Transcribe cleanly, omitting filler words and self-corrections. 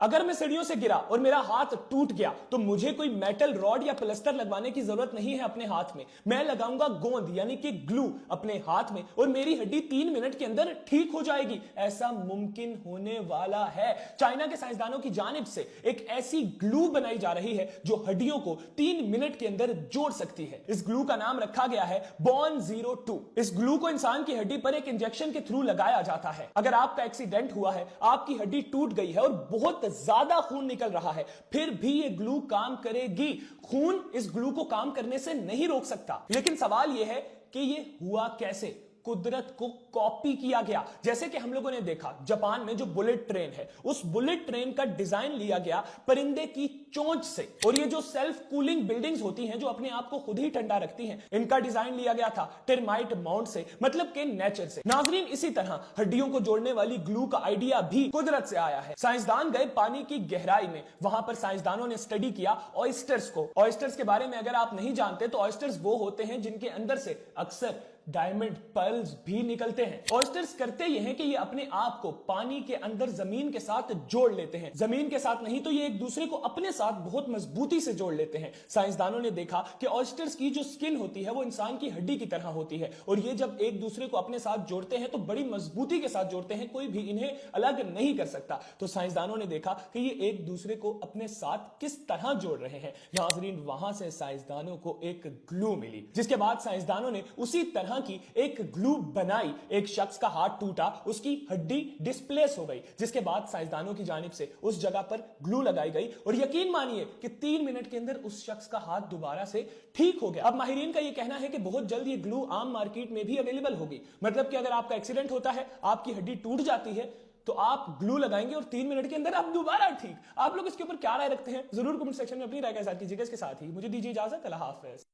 अगर मैं सीढ़ियों से गिरा और मेरा हाथ टूट गया तो मुझे कोई मेटल रॉड या प्लास्टर लगवाने की जरूरत नहीं है अपने हाथ में। मैं लगाऊंगा गोंद यानी कि ग्लू अपने हाथ में और मेरी हड्डी 3 मिनट के अंदर ठीक हो जाएगी। ऐसा मुमकिन होने वाला है। चाइना के साइंसदानों की जानिब से एक ऐसी ग्लू बनाई जा रही है जो हड्डियों को 3 मिनट के अंदर जोड़ सकती है। इस ग्लू का नाम रखा गया है बॉन 02। इस ग्लू को इंसान की हड्डी पर एक इंजेक्शन के थ्रू लगाया जाता है। अगर आपका एक्सीडेंट हुआ है, आपकी हड्डी टूट गई है और बहुत ज्यादा खून निकल रहा है, फिर भी ये ग्लू काम करेगी। खून इस ग्लू को काम करने से नहीं रोक सकता। लेकिन सवाल यह है कि ये हुआ कैसे? कुदरत को कॉपी किया गया। जैसे कि हम लोगों ने देखा जापान में जो बुलेट ट्रेन है, उस बुलेट ट्रेन का डिजाइन लिया गया परिंदे की चोंच से। और ये जो सेल्फ कूलिंग बिल्डिंग्स होती हैं जो अपने आप को खुद ही ठंडा रखती हैं, इनका डिजाइन लिया गया था टर्माइट माउंट से, मतलब के नेचर से। नाजरीन, इसी तरह हड्डियों को जोड़ने वाली ग्लू का आइडिया भी कुदरत से आया है। साइंसदान गए पानी की गहराई में, वहां पर साइंसदानों ने स्टडी किया ऑयस्टर्स को। ऑयस्टर्स के बारे में अगर आप नहीं जानते तो ऑयस्टर्स वो होते हैं जिनके अंदर से अक्सर डायमंड पर्ल्स भी निकलते हैं। ऑयस्टर्स करते ये हैं कि ये अपने आप को पानी के अंदर जमीन के साथ जोड़ लेते हैं। जमीन के साथ नहीं तो ये एक दूसरे को अपने साथ बहुत मजबूती से जोड़ लेते हैं। साइंसदानों ने देखा कि ऑयस्टर्स की जो स्किन होती है वो इंसान की हड्डी की तरह होती है और ये जब एक दूसरे को अपने साथ जोड़ते हैं तो बड़ी मजबूती के साथ जोड़ते हैं, कोई भी इन्हें अलग नहीं कर सकता। तो साइंसदानों ने देखा कि ये एक दूसरे को अपने साथ किस तरह जोड़ रहे हैं। नाजरीन, वहां से साइंसदानों को एक ग्लू मिली, जिसके बाद साइंसदानों ने उसी तरह की एक ग्लू बनाई। एक शख्स का हाथ टूटा, उसकी हड्डी डिस्प्लेस हो गई, जिसके बाद साइंसदानों की जानिब से उस जगह पर ग्लू लगाई गई और यकीन मानिए कि 3 मिनट के अंदर उस शख्स का हाथ दोबारा से ठीक हो गया। अब माहिरीन का यह कहना है कि बहुत जल्द ये ग्लू आम मार्केट में भी अवेलेबल होगी। मतलब कि अगर आपका एक्सीडेंट होता है, आपकी हड्डी टूट जाती है, तो आप ग्लू लगाएंगे और 3 मिनट के अंदर आप दोबारा ठीक। आप लोग इसके ऊपर क्या राय रखते हैं? जरूर कमेंट सेक्शन में अपनी राय का इज़हार कीजिएगा। इसके साथ ही मुझे दीजिए इजाजत। अल्लाह हाफिज।